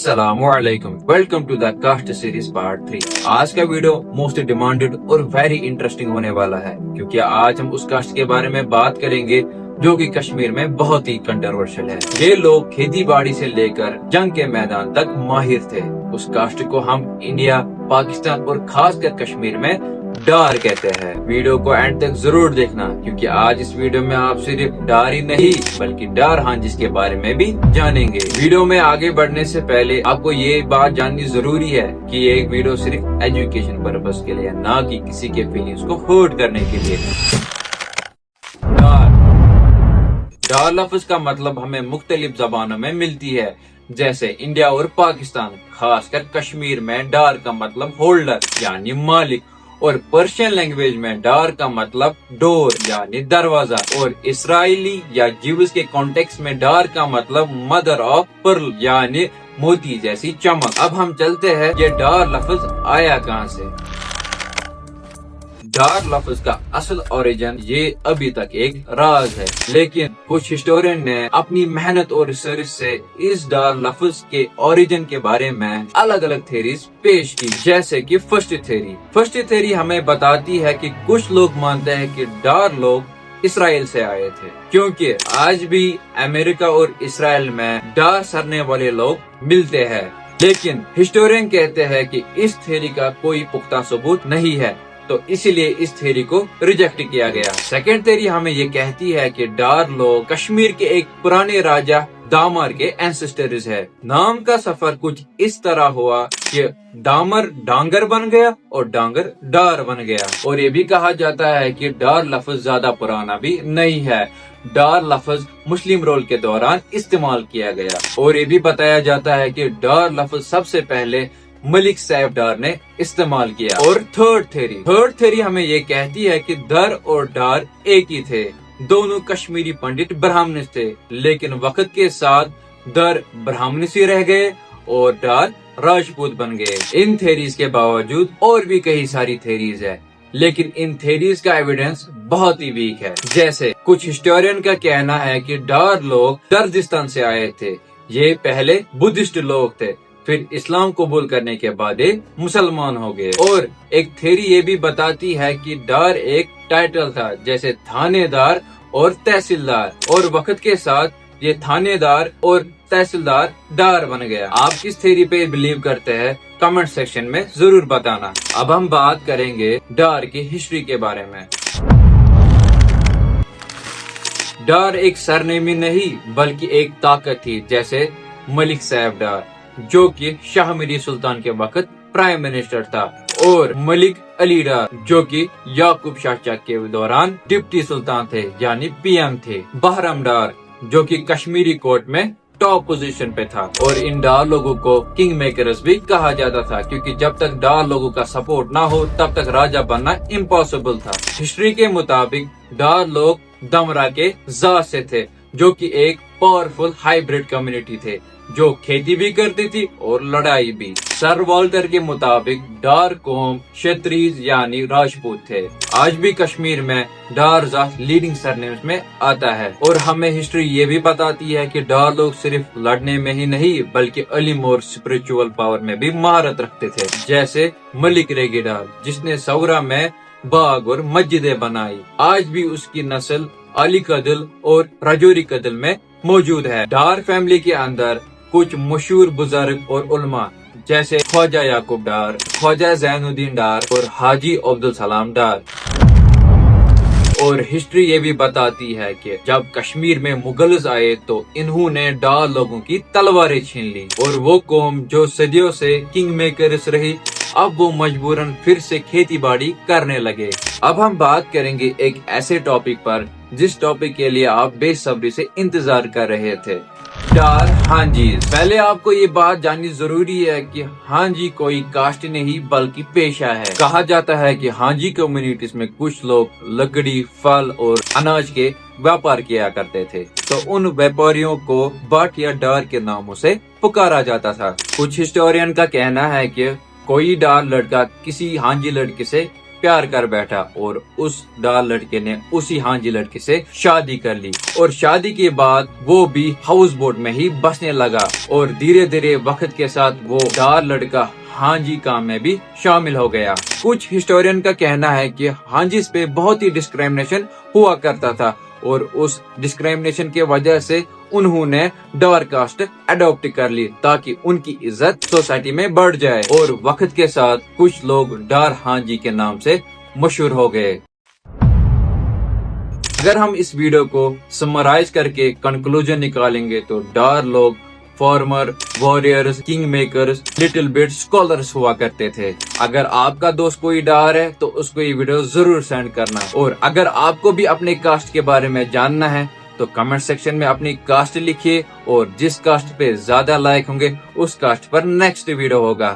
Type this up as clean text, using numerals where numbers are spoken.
अस्सलाम वालेकुम, welcome to the caste series part 3। आज का वीडियो मोस्ट डिमांडेड और वेरी इंटरेस्टिंग होने वाला है, क्योंकि आज हम उस कास्ट के बारे में बात करेंगे जो कि कश्मीर में बहुत ही कंट्रोवर्शियल है। ये लोग खेती बाड़ी से लेकर जंग के मैदान तक माहिर थे। उस कास्ट को हम इंडिया, पाकिस्तान और खासकर कश्मीर में डार कहते हैं। वीडियो को एंड तक जरूर देखना, क्योंकि आज इस वीडियो में आप सिर्फ डार ही नहीं बल्कि डार हांजिस के बारे में भी जानेंगे। वीडियो में आगे बढ़ने से पहले आपको ये बात जाननी जरूरी है कि ये वीडियो सिर्फ एजुकेशन पर्पस के लिए, ना कि किसी के फीलिंग्स को हर्ट करने के लिए। डार लफ्ज का मतलब हमें मुख्तलिफ जबानों में मिलती है, जैसे इंडिया और पाकिस्तान। खासकर कश्मीर में डार का मतलब होल्डर यानी मालिक, और पर्शियन लैंग्वेज में डार का मतलब डोर यानी दरवाजा, और इसराइली या जीव्स के कॉन्टेक्स्ट में डार का मतलब मदर ऑफ पर्ल यानी मोती जैसी चमक। अब हम चलते हैं ये डार लफ्ज आया कहाँ से। डार लफ्ज का असल ओरिजिन ये अभी तक एक राज है, लेकिन कुछ हिस्टोरियन ने अपनी मेहनत और रिसर्च से इस डार लफ्ज के ओरिजिन के बारे में अलग अलग थ्योरीज पेश की। जैसे कि फर्स्ट थ्योरी हमें बताती है कि कुछ लोग मानते हैं कि डार लोग इसराइल से आए थे, क्योंकि आज भी अमेरिका और इसराइल में डार सरने वाले लोग मिलते हैं। लेकिन हिस्टोरियन कहते हैं कि इस थ्योरी का कोई पुख्ता सबूत नहीं है, तो इसीलिए इस थ्योरी को रिजेक्ट किया गया। सेकेंड थ्योरी हमें ये कहती है कि डार लोग कश्मीर के एक पुराने राजा दामर के एंसेस्टर्स है। नाम का सफर कुछ इस तरह हुआ कि दामर डांगर बन गया और डांगर डार बन गया। और ये भी कहा जाता है कि डार लफ्ज ज्यादा पुराना भी नहीं है। डार लफ्ज मुस्लिम रूल के दौरान इस्तेमाल किया गया। और ये भी बताया जाता है कि डार लफ्ज सबसे पहले मलिक सैफ डार ने इस्तेमाल किया। और थर्ड थ्योरी हमें ये कहती है कि दर और डार एक ही थे। दोनों कश्मीरी पंडित ब्राह्मण थे, लेकिन वक्त के साथ दर ब्राह्मण से रह गए और डार राजपूत बन गए। इन थ्योरीज के बावजूद और भी कई सारी थ्योरीज है, लेकिन इन थ्योरीज का एविडेंस बहुत ही वीक है। जैसे कुछ हिस्टोरियन का कहना है कि डार लोग दर्दिस्तान से आए थे। ये पहले बुद्धिस्ट लोग थे, फिर इस्लाम कबूल करने के बाद मुसलमान हो गए। और एक थ्योरी ये भी बताती है कि डार एक टाइटल था, जैसे थानेदार और तहसीलदार, और वक्त के साथ ये थानेदार और तहसीलदार डार बन गया। आप किस थ्योरी पे बिलीव करते हैं कमेंट सेक्शन में जरूर बताना। अब हम बात करेंगे डार की हिस्ट्री के बारे में। डार एक सरनेम ही नहीं बल्कि एक ताकत थी, जैसे मलिक सैफ डार जो कि शाह मीरी सुल्तान के वक्त प्राइम मिनिस्टर था, और मलिक अली डार जो कि याकूब शाह के दौरान डिप्टी सुल्तान थे यानी पीएम थे। बहरम डार जो कि कश्मीरी कोर्ट में टॉप पोजीशन पे था। और इन डार लोगों को किंग मेकर्स भी कहा जाता था, क्योंकि जब तक डार लोगों का सपोर्ट ना हो तब तक राजा बनना इम्पॉसिबल था। हिस्ट्री के मुताबिक डार लोग दमरा के जात से थे, जो कि एक पावरफुल हाइब्रिड कम्युनिटी थे जो खेती भी करती थी और लड़ाई भी। सर वॉल्टर के मुताबिक डार कौम क्षत्रिय यानी राजपूत थे। आज भी कश्मीर में डार जात लीडिंग सरनेम्स में आता है। और हमें हिस्ट्री ये भी बताती है कि डार लोग सिर्फ लड़ने में ही नहीं बल्कि इल्म और स्पिरिचुअल पावर में भी महारत रखते थे। जैसे मलिक रेगी डार जिसने सौरा में बाग और मस्जिदें बनाई, आज भी उसकी नस्ल अली कदल और राजौरी कदल में मौजूद है। डार फैमिली के अंदर कुछ मशहूर बुजुर्ग और उलमा जैसे ख्वाजा याकूब डार, ख्वाजा जैनुद्दीन डार और हाजी अब्दुल सलाम डार। और हिस्ट्री ये भी बताती है कि जब कश्मीर में मुगल्स आए तो इन्होंने डार लोगों की तलवारें छीन ली, और वो कौम जो सदियों से किंग मेकर्स रही अब वो मजबूरन फिर से खेती बाड़ी करने लगे। अब हम बात करेंगे एक ऐसे टॉपिक पर जिस टॉपिक के लिए आप बेसब्री से इंतजार कर रहे थे, डार हांजी। पहले आपको ये बात जाननी जरूरी है कि हांजी कोई कास्ट नहीं बल्कि पेशा है। कहा जाता है कि हांजी कम्युनिटीज में कुछ लोग लकड़ी, फल और अनाज के व्यापार किया करते थे, तो उन व्यापारियों को बाट या डार के नामों से पुकारा जाता था। कुछ हिस्टोरियन का कहना है कि कोई डार लड़का किसी हांजी लड़के से پیار کر بیٹھا اور اس ڈار لڑکے نے اسی ہانجی لڑکے سے شادی کر لی اور شادی کے بعد وہ بھی ہاؤس بوٹ میں ہی بسنے لگا اور دھیرے دھیرے وقت کے ساتھ وہ ڈار لڑکا ہانجی کام میں بھی شامل ہو گیا۔ کچھ ہسٹورین کا کہنا ہے کہ ہانجیز پہ بہت ہی ڈسکریمنیشن ہوا کرتا تھا اور اس ڈسکریمنیشن کی وجہ سے انہوں نے ڈار کاسٹ اڈاپٹ کر لی تاکہ ان کی عزت سوسائٹی میں بڑھ جائے اور وقت کے ساتھ کچھ لوگ ڈار ہانجی کے نام سے مشہور ہو گئے۔ اگر ہم اس ویڈیو کو سمرائز کر کے کنکلوژن نکالیں گے تو ڈار لوگ farmer, warriors, king makers, little bit scholars ہوا کرتے تھے۔ اگر آپ کا دوست کوئی ڈار ہے تو اس کو یہ ویڈیو ضرور سینڈ کرنا، اور اگر آپ کو بھی اپنے کاسٹ کے بارے میں جاننا ہے تو کمنٹ سیکشن میں اپنی کاسٹ لکھیے اور جس کاسٹ پہ زیادہ لائک ہوں گے اس کاسٹ پر نیکسٹ ویڈیو ہوگا۔